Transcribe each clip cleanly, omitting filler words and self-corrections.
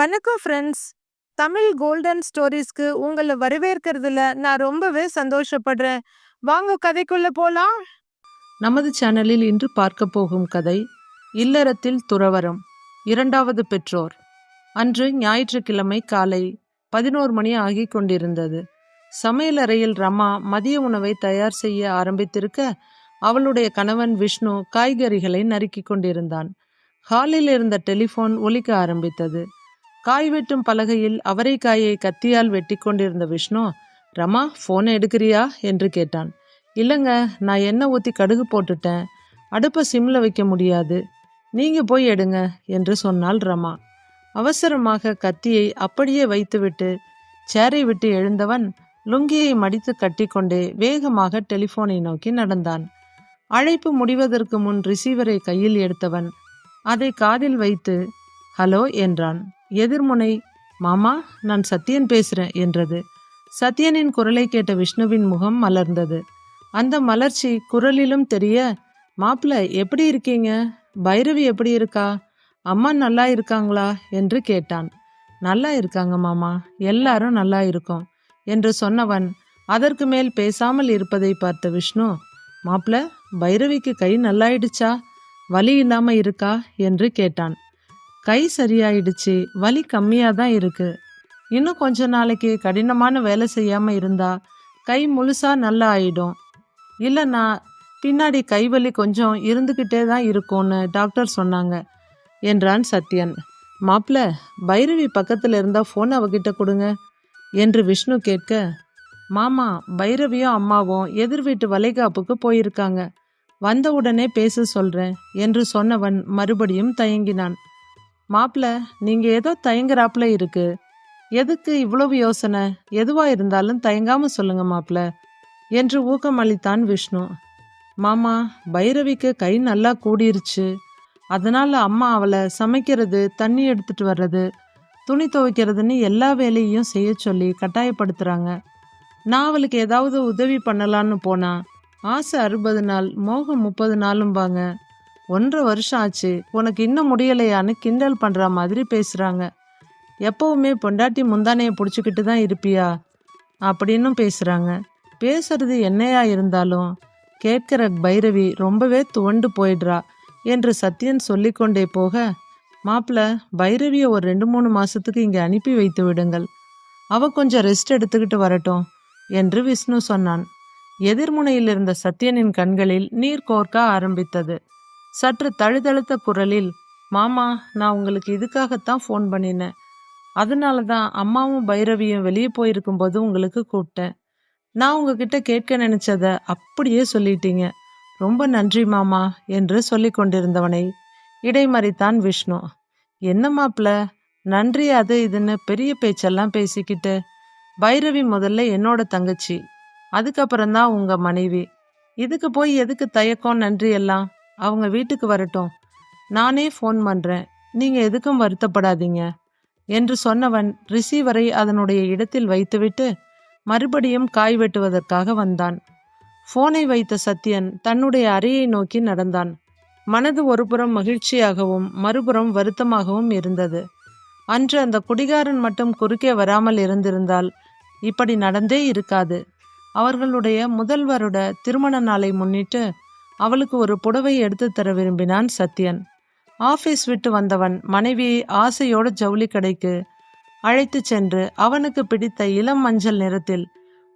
வணக்கம் friends. Tamil golden ஸ்டோரீஸ்க்கு உங்கள வரவேற்கிறதுல நான் ரொம்பவே சந்தோஷப்படுறேன். வாங்க கதைக்குள்ள போலாம். நமது சேனலில் இன்று பார்க்க போகும் கதை இல்லறத்தில் துறவறம், இரண்டாவது பெற்றோர். அன்று ஞாயிற்றுக்கிழமை காலை 11 மணி ஆகிக் கொண்டிருந்தது. சமையலறையில் ரமா மதிய உணவை தயார் செய்ய ஆரம்பித்திருக்க, அவளுடைய கணவன் விஷ்ணு காய்கறிகளை நறுக்கிக் கொண்டிருந்தான். ஹாலில் இருந்த டெலிஃபோன் ஒலிக்க ஆரம்பித்தது. காய் வெட்டும் பலகையில் அவரைக்காயை கத்தியால் வெட்டி கொண்டிருந்த விஷ்ணு, ரமா ஃபோனை எடுக்கிறியா என்று கேட்டான். இல்லைங்க, நான் எண்ணெய் ஊற்றி கடுகு போட்டுட்டேன், அடுப்பை சிம்மில் வைக்க முடியாது, நீங்கள் போய் எடுங்க என்று சொன்னாள் ரமா. அவசரமாக கத்தியை அப்படியே வைத்துவிட்டு சேரை விட்டு எழுந்தவன் லுங்கியை மடித்து கட்டிக்கொண்டே வேகமாக டெலிஃபோனை நோக்கி நடந்தான். அழைப்பு முடிவதற்கு முன் ரிசீவரை கையில் எடுத்தவன் அதை காதில் வைத்து ஹலோ என்றான். எதிர்முனை மாமா, நான் சத்யன் பேசுகிறேன் என்றது. சத்யனின் குரலை கேட்ட விஷ்ணுவின் முகம் மலர்ந்தது. அந்த மலர்ச்சி குரலிலும் தெரிய, மாப்பிள்ள எப்படி இருக்கீங்க, பைரவி எப்படி இருக்கா, அம்மா நல்லா இருக்காங்களா என்று கேட்டான். நல்லா இருக்காங்க மாமா, எல்லாரும் நல்லா இருக்கோம் என்று சொன்னவன் அதற்கு மேல் பேசாமல் இருப்பதை பார்த்த விஷ்ணு, மாப்பிள்ள பைரவிக்கு கை நல்லாயிடுச்சா, வலி இல்லாம இருக்கா என்று கேட்டான். கை சரியாயிடுச்சு, வலி கம்மியாக தான் இருக்கு. இன்னும் கொஞ்ச நாளைக்கு கடினமான வேலை செய்யாமல் இருந்தா கை முழுசா நல்லா ஆயிடும். இல்லைன்னா பின்னாடி கைவலி கொஞ்சம் இருந்துக்கிட்டே தான் இருக்கும்னு டாக்டர் சொன்னாங்க என்றான் சத்யன். மாப்பிள்ள, பைரவி பக்கத்தில் இருந்தால் ஃபோன் அவகிட்ட கொடுங்க என்று விஷ்ணு கேட்க, மாமா, பைரவியும் அம்மாவும் எதிர் வீட்டு வளைகாப்புக்கு போயிருக்காங்க, வந்த உடனே பேச சொல்கிறேன் என்று சொன்னவன் மறுபடியும் தயங்கினான். மாப்பிள்ள, நீங்கள் ஏதோ தயங்குறாப்புல இருக்கு, எதுக்கு இவ்வளவு யோசனை, எதுவாக இருந்தாலும் தயங்காம சொல்லுங்க மாப்பிள்ள என்று ஊக்கம் அளித்தான் விஷ்ணு. மாமா, பைரவிக்கு கை நல்லா கூடிருச்சு, அதனால் அம்மா அவளை சமைக்கிறது, தண்ணி எடுத்துட்டு வர்றது, துணி துவைக்கிறதுன்னு எல்லா வேலையும் செய்ய சொல்லி கட்டாயப்படுத்துகிறாங்க. நான் அவளுக்கு ஏதாவது உதவி பண்ணலான்னு போனா ஆசை 60 நாள், மோகம் 30 நாளும்பாங்க. 1.5 வருஷம் ஆச்சு, உனக்கு இன்னும் முடியலையான்னு கிண்டல் பண்ணுற மாதிரி பேசுகிறாங்க. எப்போவுமே பொண்டாட்டி முந்தானையை பிடிச்சிக்கிட்டு தான் இருப்பியா அப்படின்னும் பேசுகிறாங்க. பேசுறது என்னையா இருந்தாலும் கேட்கிற பைரவி ரொம்பவே துவண்டு போயிடுறா என்று சத்யன் சொல்லிக்கொண்டே போக, மாப்பிள்ள, பைரவியை ஒரு 2-3 மாதத்துக்கு இங்கே அனுப்பி வைத்து விடுங்கள், அவ கொஞ்சம் ரெஸ்ட் எடுத்துக்கிட்டு வரட்டும் என்று விஷ்ணு சொன்னான். எதிர்முனையில் இருந்த சத்யனின் கண்களில் நீர் கோர்க்க ஆரம்பித்தது. சற்று தழுதழுத்த குரலில், மாமா, நான் உங்களுக்கு இதுக்காகத்தான் ஃபோன் பண்ணினேன், அதனால தான் அம்மாவும் பைரவியும் வெளியே போயிருக்கும்போது உங்களுக்கு கூப்பிட்டேன். நான் உங்ககிட்ட கேட்க நினைச்சத அப்படியே சொல்லிட்டீங்க, ரொம்ப நன்றி மாமா என்று சொல்லி கொண்டிருந்தவனை இடைமறித்தான் விஷ்ணு. என்ன மாப்பிள்ள, நன்றி அது இதுன்னு பெரிய பேச்செல்லாம் பேசிக்கிட்டு, பைரவி முதல்ல என்னோட தங்கச்சி, அதுக்கப்புறம்தான் உங்க மனைவி, இதுக்கு போய் எதுக்கு தயக்கம் நன்றி எல்லாம், அவங்க வீட்டுக்கு வரட்டும், நானே ஃபோன் பண்ணுறேன், நீங்கள் எதுக்கும் வருத்தப்படாதீங்க என்று சொன்னவன் ரிசீவரை அதனுடைய இடத்தில் வைத்துவிட்டு மறுபடியும் காய் வெட்டுவதற்காக வந்தான். ஃபோனை வைத்த சத்யன் தன்னுடைய அறையை நோக்கி நடந்தான். மனது ஒருபுறம் மகிழ்ச்சியாகவும் மறுபுறம் வருத்தமாகவும் இருந்தது. அன்று அந்த குடிகாரன் மட்டும் குறுக்கே வராமல் இருந்திருந்தால் இப்படி நடந்தே இருக்காது. அவர்களுடைய முதல் வருட திருமண நாளை முன்னிட்டு அவளுக்கு ஒரு புடவை எடுத்து தர விரும்பினான் சத்யன். ஆஃபீஸ் விட்டு வந்தவன் மனைவியை ஆசையோடு ஜவுளி கடைக்கு அழைத்து சென்று அவனுக்கு பிடித்த இளம் மஞ்சள் நிறத்தில்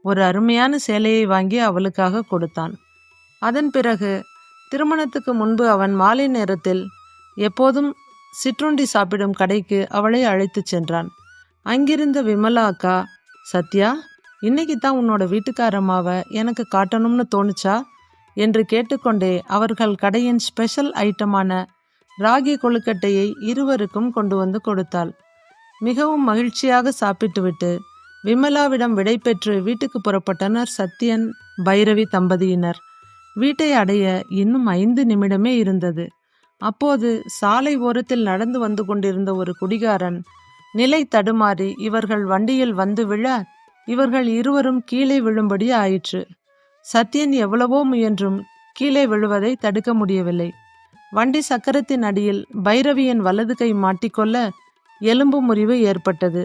ஒரு அருமையான சேலையை வாங்கி அவளுக்காக கொடுத்தான். அதன் பிறகு திருமணத்துக்கு முன்பு அவன் மாலை நேரத்தில் எப்போதும் சிற்றுண்டி சாப்பிடும் கடைக்கு அவளை அழைத்து சென்றான். அங்கிருந்த விமலா அக்கா, சத்யா, இன்னைக்கு தான் உன்னோட வீட்டுக்காரம்மாவை எனக்கு காட்டணும்னு தோணுச்சா என்று கேட்டுக்கொண்டே அவர்கள் கடையின் ஸ்பெஷல் ஐட்டமான ராகி கொழுக்கட்டையை இருவருக்கும் கொண்டு வந்து கொடுத்தாள். மிகவும் மகிழ்ச்சியாக சாப்பிட்டுவிட்டு விமலாவிடம் விடை பெற்று வீட்டுக்கு புறப்பட்டனர் சத்யன், பைரவி தம்பதியினர். வீட்டை அடைய இன்னும் 5 நிமிடமே இருந்தது. அப்போது சாலை ஓரத்தில் நடந்து வந்து கொண்டிருந்த ஒரு குடிகாரன் நிலை தடுமாறி இவர்கள் வண்டியில் வந்து விழ இவர்கள் இருவரும் கீழே விழும்படி ஆயிற்று. சத்யன் எவ்வளவோ முயன்றும் கீழே விழுவதை தடுக்க முடியவில்லை. வண்டி சக்கரத்தின் அடியில் பைரவியின் வலது கை மாட்டிக்கொள்ள எலும்பு முறிவு ஏற்பட்டது.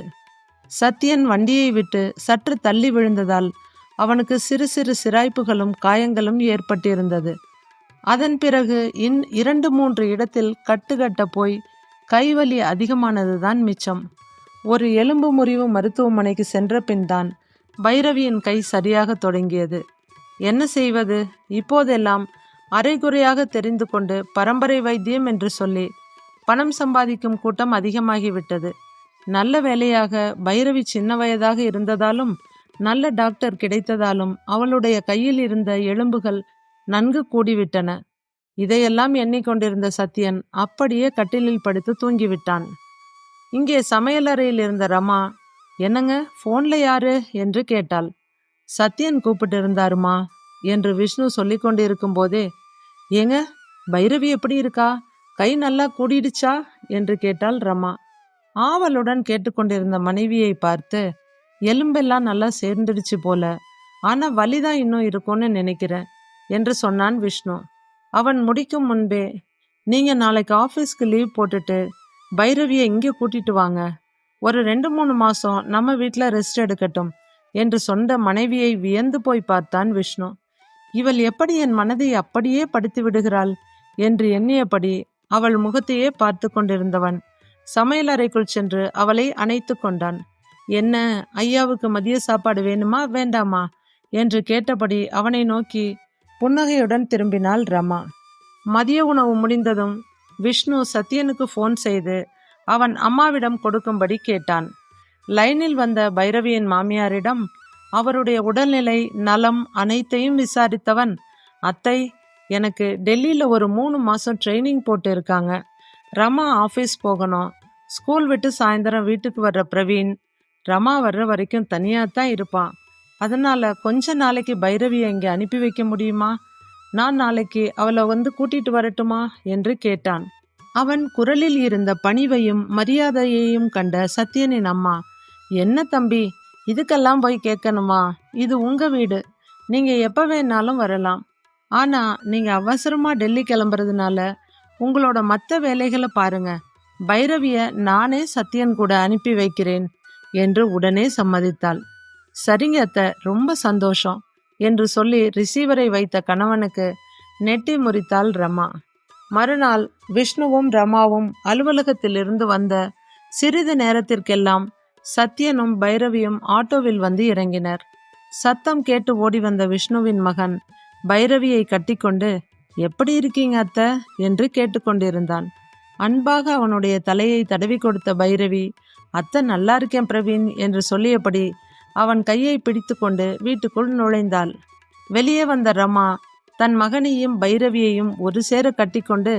சத்யன் வண்டியை விட்டு சற்று தள்ளி விழுந்ததால் அவனுக்கு சிறு சிறு சிராய்ப்புகளும் காயங்களும் ஏற்பட்டிருந்தது. அதன் பிறகு 2-3 இடத்தில் கட்டுக்கட்ட போய் கைவலி அதிகமானதுதான் மிச்சம். ஒரு எலும்பு முறிவு மருத்துவமனைக்கு சென்ற பின்தான் பைரவியின் கை சரியாக தொடங்கியது. என்ன செய்வது? இப்போதெல்லாம் அரைகுறையாக தெரிந்து கொண்டு பரம்பரை வைத்தியம் என்று சொல்லி பணம் சம்பாதிக்கும் கூட்டம் அதிகமாகிவிட்டது. நல்ல வேலையாக பைரவி சின்ன வயதாக இருந்ததாலும் நல்ல டாக்டர் கிடைத்ததாலும் அவளுடைய கையில் இருந்த எலும்புகள் நன்கு கூடிவிட்டன. இதையெல்லாம் எண்ணிக்கொண்டிருந்த சத்யன் அப்படியே கட்டிலில் படுத்து தூங்கிவிட்டான். இங்கே சமையலறையில் இருந்த ரமா, என்னங்க ஃபோன்ல யாரு என்று கேட்டாள். சத்யன் கூப்பிட்டு இருந்தாருமா என்று விஷ்ணு சொல்லி கொண்டிருக்கும் போதே, ஏங்க பைரவி எப்படி இருக்கா? கை நல்லா கூடிடுச்சா என்று கேட்டாள் ரமா. ஆவலுடன் கேட்டுக்கொண்டிருந்த மனைவியை பார்த்து, எலும்பெல்லாம் நல்லா சேர்ந்துடுச்சு போல, ஆனா வலிதான் இன்னும் இருக்கும்னு நினைக்கிறேன் என்று சொன்னான் விஷ்ணு. அவன் முடிக்கும் முன்பே, நீங்க நாளைக்கு ஆஃபீஸ்க்கு லீவ் போட்டுட்டு பைரவியை இங்கே கூட்டிட்டு வாங்க, ஒரு 2-3 மாசம் நம்ம வீட்டில் ரெஸ்ட் எடுக்கட்டும் என்று சொன்ன மனைவியை வியந்து போய் பார்த்தான் விஷ்ணு. இவள் எப்படி என் மனதை அப்படியே படுத்தி விடுகிறாள் என்று எண்ணியபடி அவள் முகத்தையே பார்த்து கொண்டிருந்தவன் சமையலறைக்குள் சென்று அவளை அணைத்து கொண்டான். என்ன, ஐயாவுக்கு மதிய சாப்பாடு வேணுமா வேண்டாமா என்று கேட்டபடி அவனை நோக்கி புன்னகையுடன் திரும்பினாள் ரமா. மதிய உணவு முடிந்ததும் விஷ்ணு சத்யனுக்கு ஃபோன் செய்து அவன் அம்மாவிடம் கொடுக்கும்படி கேட்டான். லைனில் வந்த பைரவியின் மாமியாரிடம் அவருடைய உடல்நிலை நலம் அனைத்தையும் விசாரித்தவன், அத்தை, எனக்கு டெல்லியில் ஒரு 3 மாதம் ட்ரைனிங் போட்டு இருக்காங்க. ரமா ஆஃபீஸ் போகணும். ஸ்கூல் விட்டு சாயந்தரம் வீட்டுக்கு வர்ற பிரவீன் ரமா வர்ற வரைக்கும் தனியாக தான் இருப்பான். அதனால் கொஞ்ச நாளைக்கு பைரவியை இங்கே அனுப்பி வைக்க முடியுமா? நான் நாளைக்கு அவளை வந்து கூட்டிட்டு வரட்டுமா என்று கேட்டான். அவன் குரலில் இருந்த பணிவையும் மரியாதையையும் கண்ட சத்யனின் அம்மா, என்ன தம்பி, இதுக்கெல்லாம் போய் கேட்கணுமா? இது உங்க வீடு, நீங்க எப்ப வேணாலும் வரலாம். ஆனா நீங்க அவசரமா டெல்லி கிளம்புறதுனால உங்களோட மற்ற வேலைகளை பாருங்க. பைரவிய நானே சத்யன் கூட அனுப்பி வைக்கிறேன் என்று உடனே சம்மதித்தாள். சரிங்க அத்தை, ரொம்ப சந்தோஷம் என்று சொல்லி ரிசீவரை வைத்த கணவனுக்கு நெட்டி முறித்தாள் ரமா. மறுநாள் விஷ்ணுவும் ரமாவும் அலுவலகத்திலிருந்து வந்த சிறிது நேரத்திற்கெல்லாம் சத்யனும் பைரவியும் ஆட்டோவில் வந்து இறங்கினர். சத்தம் கேட்டு ஓடி வந்த விஷ்ணுவின் மகன் பைரவியை கட்டிக்கொண்டு, எப்படி இருக்கீங்க அத்தை என்று கேட்டுக்கொண்டிருந்தான். அன்பாக அவனுடைய தலையை தடவி கொடுத்த பைரவி, அத்தை நல்லா இருக்கேன் பிரவீன் என்று சொல்லியபடி அவன் கையை பிடித்து கொண்டு வீட்டுக்குள் நுழைந்தாள். வெளியே வந்த ரமா தன் மகனையும் பைரவியையும் ஒரு சேர கட்டிக்கொண்டு,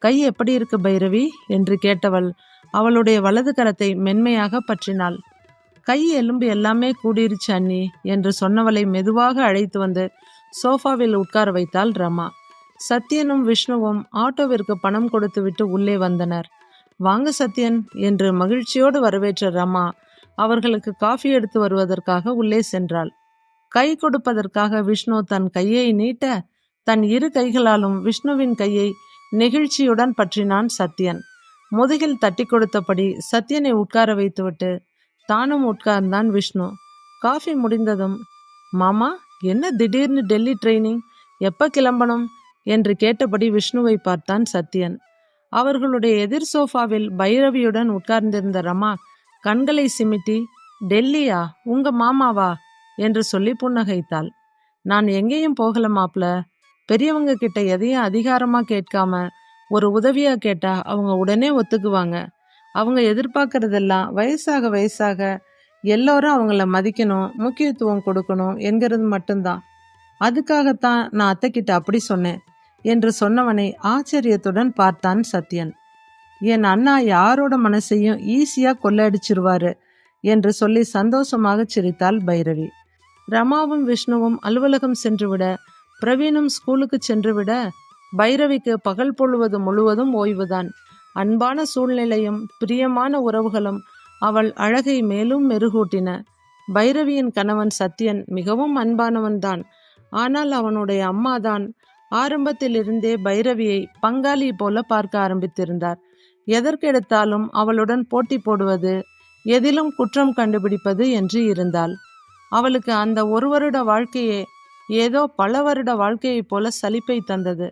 கை எப்படி இருக்கு பைரவி என்று கேட்டவள் அவளுடைய வலது கரத்தை மென்மையாக பற்றினாள். கை எலும்பு எல்லாமே கூடிருச்சு அண்ணி என்று சொன்னவளை மெதுவாக அழைத்து வந்து சோஃபாவில் உட்கார வைத்தாள் ரமா. சத்யனும் விஷ்ணுவும் ஆட்டோவிற்கு பணம் கொடுத்துவிட்டு உள்ளே வந்தனர். வாங்க சத்யன் என்று மகிழ்ச்சியோடு வரவேற்ற ரமா அவர்களுக்கு காஃபி எடுத்து வருவதற்காக உள்ளே சென்றாள். கை கொடுப்பதற்காக விஷ்ணு தன் கையை நீட்ட தன் 2 கைகளாலும் விஷ்ணுவின் கையை நெகிழ்ச்சியுடன் பற்றினான் சத்யன். முதுகில் தட்டி கொடுத்தபடி சத்யனை உட்கார வைத்துவிட்டு தானும் உட்கார்ந்தான் விஷ்ணு. காஃபி முடிந்ததும், மாமா என்ன திடீர்னு டெல்லி ட்ரைனிங், எப்ப கிளம்பணும் என்று கேட்டபடி விஷ்ணுவை பார்த்தான் சத்யன். அவர்களுடைய எதிர் சோஃபாவில் பைரவியுடன் உட்கார்ந்திருந்த ரமா கண்களை சிமிட்டி, டெல்லியா, உங்க மாமாவா என்று சொல்லி புன்னகைத்தாள். நான் எங்கேயும் போகல மாப்ள, பெரியவங்க கிட்ட எதையும் அதிகாரமா கேட்காம ஒரு உதவியா கேட்டா அவங்க உடனே ஒத்துக்குவாங்க. அவங்க எதிர்பார்க்கறதெல்லாம் வயசாக வயசாக எல்லோரும் அவங்கள மதிக்கணும், முக்கியத்துவம் கொடுக்கணும் என்கிறது மட்டும்தான். அதுக்காகத்தான் நான் அத்தைக்கிட்ட அப்படி சொன்னேன் என்று சொன்னவனை ஆச்சரியத்துடன் பார்த்தான் சத்யன். என் அண்ணா யாரோட மனசையும் ஈஸியா கொள்ளடிச்சிருவாரு என்று சொல்லி சந்தோஷமாக சிரித்தாள் பைரவி. ரமாவும் விஷ்ணுவும் அலுவலகம் சென்றுவிட, பிரவீனும் ஸ்கூலுக்கு சென்றுவிட, பைரவிக்கு பகல் பொழுவது முழுவதும் ஓய்வுதான். அன்பான சூழ்நிலையும் பிரியமான உறவுகளும் அவள் அழகை மேலும் மெருகூட்டின. பைரவியின் கணவன் சத்யன் மிகவும் அன்பானவன்தான். ஆனால் அவனுடைய அம்மாதான் ஆரம்பத்திலிருந்தே பைரவியை பங்காளி போல பார்க்க ஆரம்பித்திருந்தார். எதற்கெடுத்தாலும் அவளுடன் போட்டி போடுவது, எதிலும் குற்றம் கண்டுபிடிப்பது என்று இருந்தாள். அவளுக்கு அந்த ஒரு வருட வாழ்க்கையே ஏதோ பல வருட வாழ்க்கையைப் போல சலிப்பை தந்தது.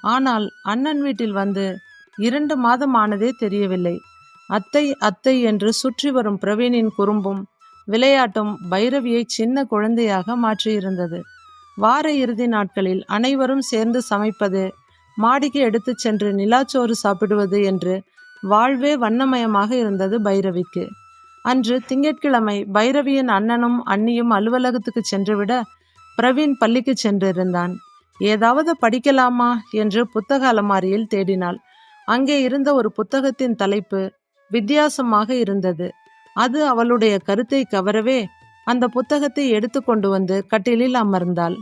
ஆனால் அண்ணன் வீட்டில் வந்து 2 மாதம் ஆனதே தெரியவில்லை. அத்தை அத்தை என்று சுற்றி வரும் பிரவீனின் குறும்பும் விளையாட்டும் பைரவியை சின்ன குழந்தையாக மாற்றியிருந்தது. வார இறுதி நாட்களில் அனைவரும் சேர்ந்து சமைப்பது, மாடிக்கு எடுத்துச் சென்று நிலாச்சோறு சாப்பிடுவது என்று வாழ்வே வண்ணமயமாக இருந்தது பைரவிக்கு. அன்று திங்கட்கிழமை பைரவியின் அண்ணனும் அண்ணியும் அலுவலகத்துக்கு சென்றுவிட பிரவீன் பள்ளிக்கு சென்றிருந்தான். ஏதாவது படிக்கலாமா என்று புத்தக அலமாரியில் தேடினாள். அங்கே இருந்த ஒரு புத்தகத்தின் தலைப்பு வித்தியாசமாக இருந்தது. அது அவளுடைய கருத்தை கவரவே அந்த புத்தகத்தை எடுத்து கொண்டு வந்து கட்டிலில் அமர்ந்தாள்.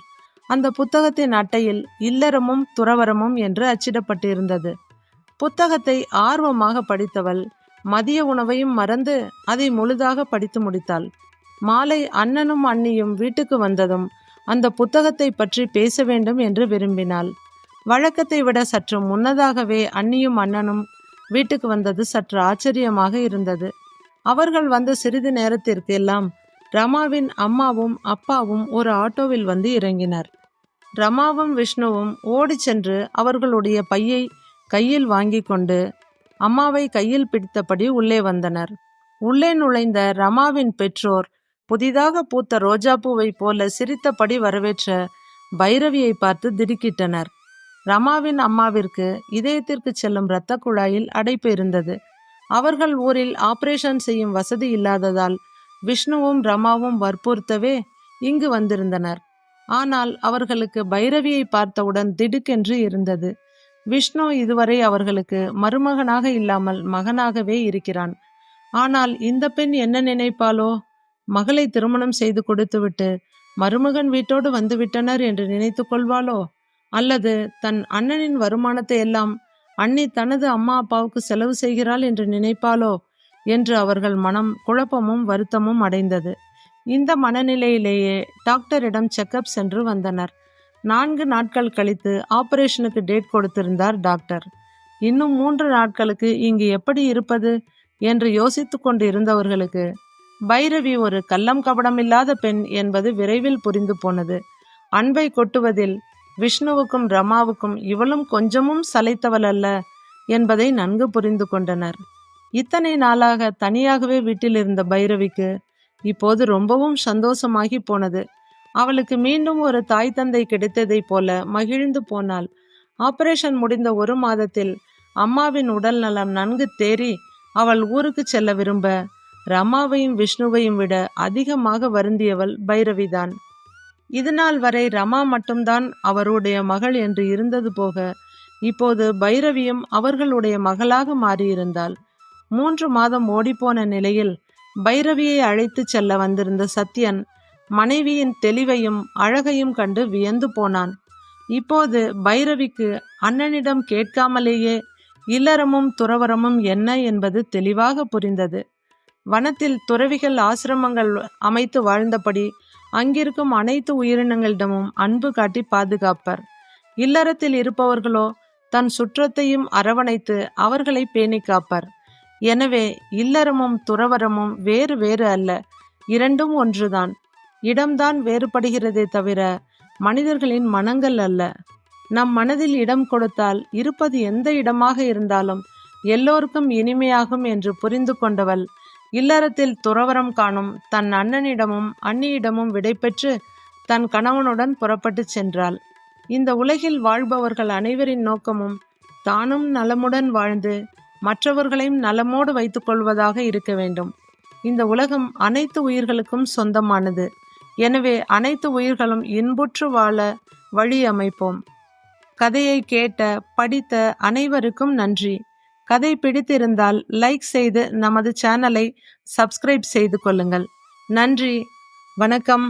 அந்த புத்தகத்தின் அட்டையில் இல்லறமும் துறவரமும் என்று அச்சிடப்பட்டிருந்தது. புத்தகத்தை ஆர்வமாக படித்தவள் மதிய உணவையும் மறந்து அதை முழுதாக படித்து முடித்தாள். மாலை அண்ணனும் அண்ணியும் வீட்டுக்கு வந்ததும் அந்த புத்தகத்தை பற்றி பேச வேண்டும் என்று விரும்பினாள். வழக்கத்தை விட சற்று முன்னதாகவே அண்ணியும் அண்ணனும் வீட்டுக்கு வந்தது சற்று ஆச்சரியமாக இருந்தது. அவர்கள் வந்த சிறிது நேரத்திற்கு எல்லாம் ரமாவின் அம்மாவும் அப்பாவும் ஒரு ஆட்டோவில் வந்து இறங்கினர். ரமாவும் விஷ்ணுவும் ஓடி சென்று அவர்களுடைய பையை கையில் வாங்கி கொண்டு அம்மாவை கையில் பிடித்தபடி உள்ளே வந்தனர். உள்ளே நுழைந்த ரமாவின் பெற்றோர் புதிதாக பூத்த ரோஜாப்பூவை போல சிரித்தபடி வரவேற்ற பைரவியை பார்த்து திடுக்கிட்டனர். ரமாவின் அம்மாவிற்கு இதயத்திற்கு செல்லும் இரத்த குழாயில் அடைப்பு இருந்தது. அவர்கள் ஊரில் ஆபரேஷன் செய்யும் வசதி இல்லாததால் விஷ்ணுவும் ரமாவும் வற்புறுத்தவே இங்கு வந்திருந்தனர். ஆனால் அவர்களுக்கு பைரவியை பார்த்தவுடன் திடுக்கென்று இருந்தது. விஷ்ணு இதுவரை அவர்களுக்கு மருமகனாக இல்லாமல் மகனாகவே இருக்கிறான். ஆனால் இந்த பெண் என்ன நினைப்பாளோ? மகளை திருமணம் செய்து கொடுத்துவிட்டு மருமகன் வீட்டோடு வந்துவிட்டனர் என்று நினைத்து கொள்வாளோ? அல்லது தன் அண்ணனின் வருமானத்தை எல்லாம் அண்ணி தனது அம்மா அப்பாவுக்கு செலவு செய்கிறாள் என்று நினைப்பாளோ என்று அவர்கள் மனம் குழப்பமும் வருத்தமும் அடைந்தது. இந்த மனநிலையிலேயே டாக்டரிடம் செக்கப் சென்று வந்தனர். 4 நாட்கள் கழித்து ஆபரேஷனுக்கு டேட் கொடுத்திருந்தார் டாக்டர். இன்னும் 3 நாட்களுக்கு இங்கு எப்படி இருப்பது என்று யோசித்து கொண்டு இருந்தவர்களுக்கு பைரவி ஒரு கள்ளம் கபடமில்லாத பெண் என்பது விரைவில் புரிந்து போனது. அன்பை கொட்டுவதில் விஷ்ணுவுக்கும் ரமாவுக்கும் இவளும் கொஞ்சமும் சளைத்தவள் அல்ல என்பதை நன்கு புரிந்து கொண்டனர். இத்தனை நாளாக தனியாகவே வீட்டில் இருந்த பைரவிக்கு இப்போது ரொம்பவும் சந்தோஷமாகி போனது. அவளுக்கு மீண்டும் ஒரு தாய் தந்தை கிடைத்ததைப் போல மகிழ்ந்து போனாள். ஆபரேஷன் முடிந்த 1 மாதத்தில் அம்மாவின் உடல் நலம் நன்கு தேறி அவள் ஊருக்கு செல்ல விரும்ப ரமாவையும் விஷ்ணுவையும் விட அதிகமாக வருந்தியவள் பைரவிதான். இதுநாள் வரை ரமா மட்டும்தான் அவருடைய மகள் என்று இருந்தது போக இப்போது பைரவியும் அவர்களுடைய மகளாக மாறியிருந்தாள். 3 மாதம் ஓடிப்போன நிலையில் பைரவியை அழைத்து செல்ல வந்திருந்த சத்யன் மனைவியின் தெளிவையும் அழகையும் கண்டு வியந்து போனான். இப்போது பைரவிக்கு அண்ணனிடம் கேட்காமலேயே இல்லறமும் துறவரமும் என்ன என்பது தெளிவாக புரிந்தது. வனத்தில் துறவிகள் ஆசிரமங்கள் அமைத்து வாழ்ந்தபடி அங்கிருக்கும் அனைத்து உயிரினங்களிடமும் அன்பு காட்டி பாதுகாப்பர். இல்லறத்தில் இருப்பவர்களோ தன் சுற்றத்தையும் அரவணைத்து அவர்களை பேணி காப்பர். எனவே இல்லறமும் துறவரமும் வேறு வேறு அல்ல, இரண்டும் ஒன்றுதான். இடம்தான் வேறுபடுகிறதே தவிர மனிதர்களின் மனங்கள் அல்ல. நம் மனதில் இடம் கொடுத்தால் இருப்பது எந்த இடமாக இருந்தாலும் எல்லோருக்கும் இனிமையாகும் என்று புரிந்து கொண்டவள் இல்லறத்தில் துறவரம் காணும் தன் அண்ணனிடமும் அண்ணியிடமும் விடைபெற்று தன் கணவனுடன் புறப்பட்டு சென்றாள். இந்த உலகில் வாழ்பவர்கள் அனைவரின் நோக்கமும் தானும் நலமுடன் வாழ்ந்து மற்றவர்களையும் நலமோடு வைத்துக் கொள்வதாக இருக்க வேண்டும். இந்த உலகம் அனைத்து உயிர்களுக்கும் சொந்தமானது. எனவே அனைத்து உயிர்களும் இன்புற்று வாழ வழி அமைப்போம். கதையை கேட்ட படித்த அனைவருக்கும் நன்றி. கதை பிடித்திருந்தால் லைக் செய்து நமது சேனலை சப்ஸ்கிரைப் செய்து கொள்ளுங்கள். நன்றி, வணக்கம்.